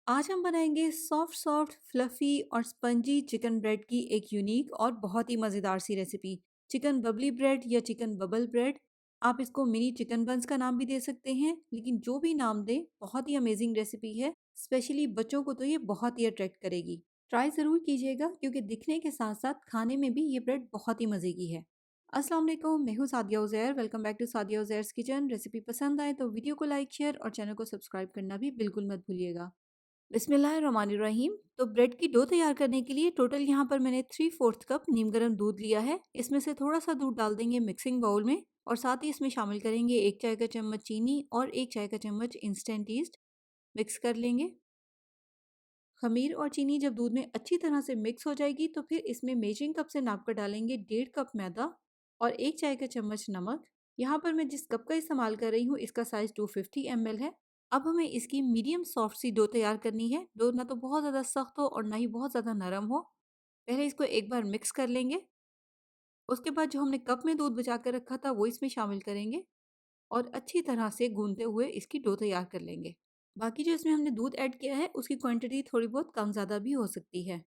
आज हम बनाएंगे सॉफ्ट सॉफ्ट फ्लफी और स्पंजी चिकन ब्रेड की एक यूनिक और बहुत ही मज़ेदार सी रेसिपी। चिकन बबली ब्रेड या चिकन बबल ब्रेड, आप इसको मिनी चिकन बंस का नाम भी दे सकते हैं, लेकिन जो भी नाम दे बहुत ही अमेजिंग रेसिपी है। स्पेशली बच्चों को तो ये बहुत ही अट्रैक्ट करेगी। ट्राई ज़रूर कीजिएगा क्योंकि दिखने के साथ साथ खाने में भी ये ब्रेड बहुत ही मज़े की है। अस्सलाम वालेकुम, मैं हूँ Sadia Uzair. Welcome back to Sadia Uzair's kitchen. Recipe पसंद आए तो वीडियो को लाइक शेयर और चैनल को सब्सक्राइब करना भी बिल्कुल मत भूलिएगा। बिस्मिल्लाहिर्रहमानिर्रहीम। तो ब्रेड की डो तैयार करने के लिए टोटल यहाँ पर मैंने 3/4 कप नीम गर्म दूध लिया है। इसमें से थोड़ा सा दूध डाल देंगे मिक्सिंग बाउल में और साथ ही इसमें शामिल करेंगे 1 चाय का चम्मच चीनी और 1 चाय का चम्मच इंस्टेंट ईस्ट। मिक्स कर लेंगे। खमीर और चीनी जब दूध में अच्छी तरह से मिक्स हो जाएगी तो फिर इसमें मेजरिंग कप से नाप कर डालेंगे 1.5 कप मैदा और 1 चाय का चम्मच नमक। यहाँ पर मैं जिस कप का इस्तेमाल कर रही हूँ इसका साइज़ 250 ml है। अब हमें इसकी मीडियम सॉफ्ट सी डो तैयार करनी है। डो ना तो बहुत ज़्यादा सख्त हो और ना ही बहुत ज़्यादा नरम हो। पहले इसको एक बार मिक्स कर लेंगे। उसके बाद जो हमने कप में दूध बचा कर रखा था वो इसमें शामिल करेंगे और अच्छी तरह से गूंदते हुए इसकी डो तैयार कर लेंगे। बाकी जो इसमें हमने दूध ऐड किया है उसकी क्वांटिटी थोड़ी बहुत कम ज़्यादा भी हो सकती है।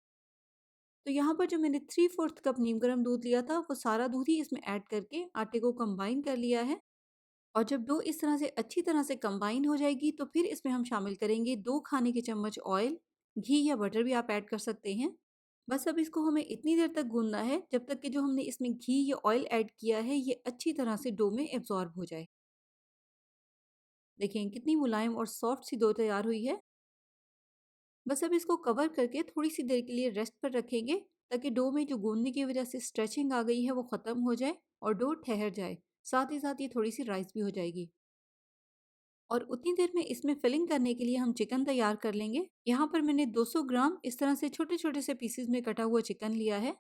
तो यहाँ पर जो मैंने 3/4 कप नीम गर्म दूध लिया था वो सारा दूध ही इसमें ऐड करके आटे को कंबाइन कर लिया है। और जब डो इस तरह से अच्छी तरह से कंबाइन हो जाएगी तो फिर इसमें हम शामिल करेंगे 2 खाने के चम्मच ऑयल। घी या बटर भी आप ऐड कर सकते हैं। बस अब इसको हमें इतनी देर तक गूंदना है जब तक कि जो हमने इसमें घी या ऑयल ऐड किया है ये अच्छी तरह से डो में एब्जॉर्ब हो जाए। देखें कितनी मुलायम और सॉफ्ट सी डो तैयार हुई है। बस अब इसको कवर करके थोड़ी सी देर के लिए रेस्ट पर रखेंगे ताकि डो में जो गूंदने की वजह से स्ट्रेचिंग आ गई है वो ख़त्म हो जाए और डो ठहर जाए। साथ ही साथ ये थोड़ी सी राइस भी हो जाएगी। और उतनी देर में इसमें फिलिंग करने के लिए हम चिकन तैयार कर लेंगे। यहाँ पर मैंने 200 ग्राम इस तरह से छोटे छोटे से पीसेस में कटा हुआ चिकन लिया है।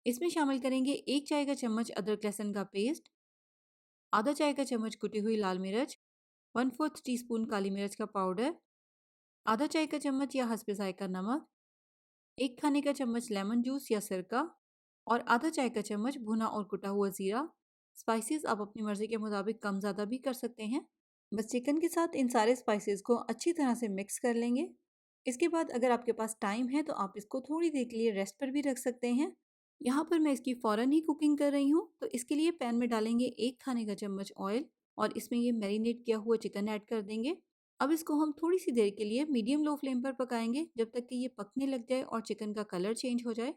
इसमें शामिल करेंगे 1 चाय का चम्मच अदरक लहसुन का पेस्ट, आधा चाय का चम्मच कुटी हुई लाल मिर्च, 1/4 टीस्पून काली मिर्च का पाउडर, आधा चाय का चम्मच या हस्ब जायका नमक, 1 खाने का चम्मच लेमन जूस या सिरका और आधा चाय का चम्मच भुना और कुटा हुआ ज़ीरा। स्पाइसेस आप अपनी मर्ज़ी के मुताबिक कम ज़्यादा भी कर सकते हैं। बस चिकन के साथ इन सारे स्पाइसेस को अच्छी तरह से मिक्स कर लेंगे। इसके बाद अगर आपके पास टाइम है तो आप इसको थोड़ी देर के लिए रेस्ट पर भी रख सकते हैं। यहाँ पर मैं इसकी फ़ौरन ही कुकिंग कर रही हूँ तो इसके लिए पैन में डालेंगे 1 खाने का चम्मच ऑयल और इसमें ये मैरिनेट किया हुआ चिकन ऐड कर देंगे। अब इसको हम थोड़ी सी देर के लिए मीडियम लो फ्लेम पर पकाएंगे जब तक कि ये पकने लग जाए और चिकन का कलर चेंज हो जाए।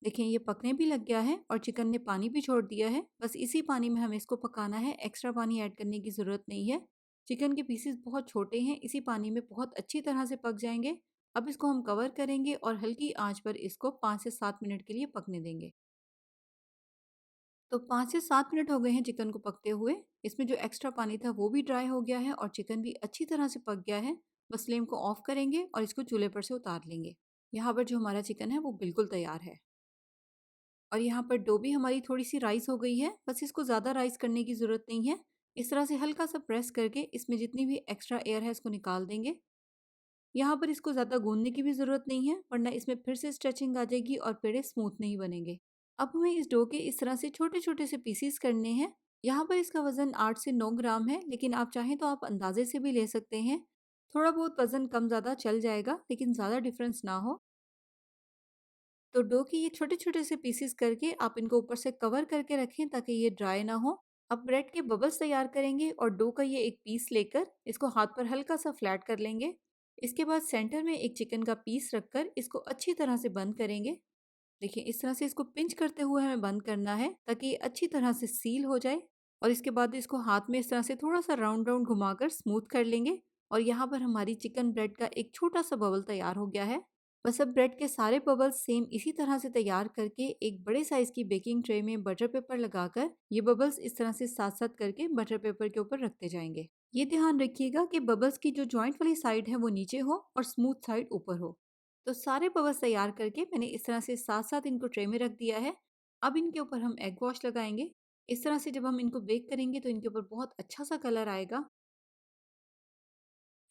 देखें ये पकने भी लग गया है और चिकन ने पानी भी छोड़ दिया है। बस इसी पानी में हमें इसको पकाना है, एक्स्ट्रा पानी ऐड करने की ज़रूरत नहीं है। चिकन के पीसेस बहुत छोटे हैं, इसी पानी में बहुत अच्छी तरह से पक जाएंगे। अब इसको हम कवर करेंगे और हल्की आंच पर इसको 5 से 7 मिनट के लिए पकने देंगे। तो 5 से 7 मिनट हो गए हैं चिकन को पकते हुए। इसमें जो एक्स्ट्रा पानी था वो भी ड्राई हो गया है और चिकन भी अच्छी तरह से पक गया है। बस फ्लेम को ऑफ करेंगे और इसको चूल्हे पर से उतार लेंगे। यहाँ पर जो हमारा चिकन है वो बिल्कुल तैयार है। और यहाँ पर डो भी हमारी थोड़ी-सी राइस हो गई है, बस इसको ज़्यादा राइस करने की ज़रूरत नहीं है। इस तरह से हल्का-सा प्रेस करके इसमें जितनी भी एक्स्ट्रा एयर है इसको निकाल देंगे। यहाँ पर इसको ज़्यादा गूँथने की भी ज़रूरत नहीं है, वरना इसमें फिर से स्ट्रेचिंग आ जाएगी और पेड़े स्मूथ नहीं बनेंगे। अब हमें इस डो के इस तरह से छोटे-छोटे से पीसेस करने हैं। यहाँ पर इसका वज़न 8 से 9 ग्राम है, लेकिन आप चाहें तो आप अंदाज़े से भी ले सकते हैं। थोड़ा बहुत वज़न कम-ज़्यादा चल जाएगा, लेकिन ज़्यादा डिफ़रेंस ना हो। तो डो के ये छोटे-छोटे से पीसेस करके आप इनको ऊपर से कवर करके रखें ताकि ये ड्राई ना हो। अब ब्रेड के बबल्स तैयार करेंगे और डो का ये एक पीस लेकर इसको हाथ पर हल्का सा फ्लैट कर लेंगे। इसके बाद सेंटर में एक चिकन का पीस रखकर इसको अच्छी तरह से बंद करेंगे। देखिए इस तरह से इसको पिंच करते हुए हमें बंद करना है ताकि ये अच्छी तरह से सील हो जाए। और इसके बाद इसको हाथ में इस तरह से थोड़ा सा राउंड राउंड घुमाकर स्मूथ कर लेंगे। और यहाँ पर हमारी चिकन ब्रेड का एक छोटा सा बबल तैयार हो गया है। बस अब ब्रेड के सारे बबल्स सेम इसी तरह से तैयार करके एक बड़े साइज की बेकिंग ट्रे में बटर पेपर लगाकर ये बबल्स इस तरह से साथ साथ करके बटर पेपर के ऊपर रखते जाएंगे। ये ध्यान रखिएगा कि बबल्स की जो जॉइंट वाली साइड है वो नीचे हो और स्मूथ साइड ऊपर हो। तो सारे बबल्स तैयार करके मैंने इस तरह से साथ साथ इनको ट्रे में रख दिया है। अब इनके ऊपर हम एग वॉश लगाएंगे। इस तरह से जब हम इनको बेक करेंगे तो इनके ऊपर बहुत अच्छा सा कलर आएगा।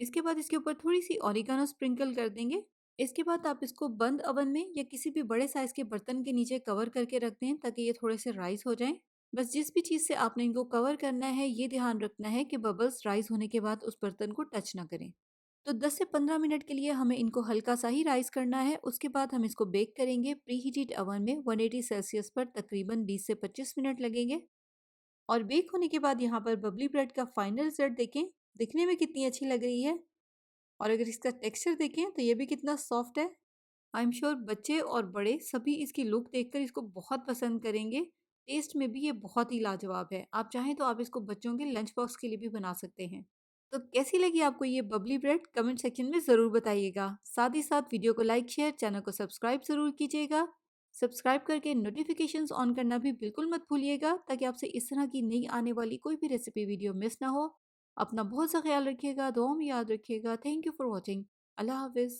इसके बाद इसके ऊपर थोड़ी-सी ऑरिगेनो स्प्रिंकल कर देंगे। इसके बाद आप इसको बंद ओवन में या किसी भी बड़े साइज़ के बर्तन के नीचे कवर करके रख दें ताकि ये थोड़े से राइज़ हो जाएँ। बस जिस भी चीज़ से आपने इनको कवर करना है ये ध्यान रखना है कि बबल्स राइज़ होने के बाद उस बर्तन को टच ना करें। तो 10 से 15 मिनट के लिए हमें इनको हल्का सा ही राइस करना है। उसके बाद हम इसको बेक करेंगे प्री हीटेड ओवन में 180 सेल्सियस पर तकरीबन 20 से 25 मिनट लगेंगे। और बेक होने के बाद यहाँ पर बबली ब्रेड का फाइनल रिजल्ट देखें, दिखने में कितनी अच्छी लग रही है। और अगर इसका टेक्सचर देखें तो ये भी कितना सॉफ्ट है। आई एम श्योर बच्चे और बड़े सभी इसकी लुक देखकर इसको बहुत पसंद करेंगे। टेस्ट में भी ये बहुत ही लाजवाब है। आप चाहें तो आप इसको बच्चों के लंच बॉक्स के लिए भी बना सकते हैं। तो कैसी लगी आपको ये बबली ब्रेड, कमेंट सेक्शन में ज़रूर बताइएगा। साथ ही साथ वीडियो को लाइक शेयर, चैनल को सब्सक्राइब ज़रूर कीजिएगा। सब्सक्राइब करके नोटिफिकेशंस ऑन करना भी बिल्कुल मत भूलिएगा, ताकि आपसे इस तरह की नई आने वाली कोई भी रेसिपी वीडियो मिस ना हो। अपना बहुत सा ख्याल रखिएगा, दुआ में याद रखिएगा। Thank you for watching. अल्लाह हाफिज़।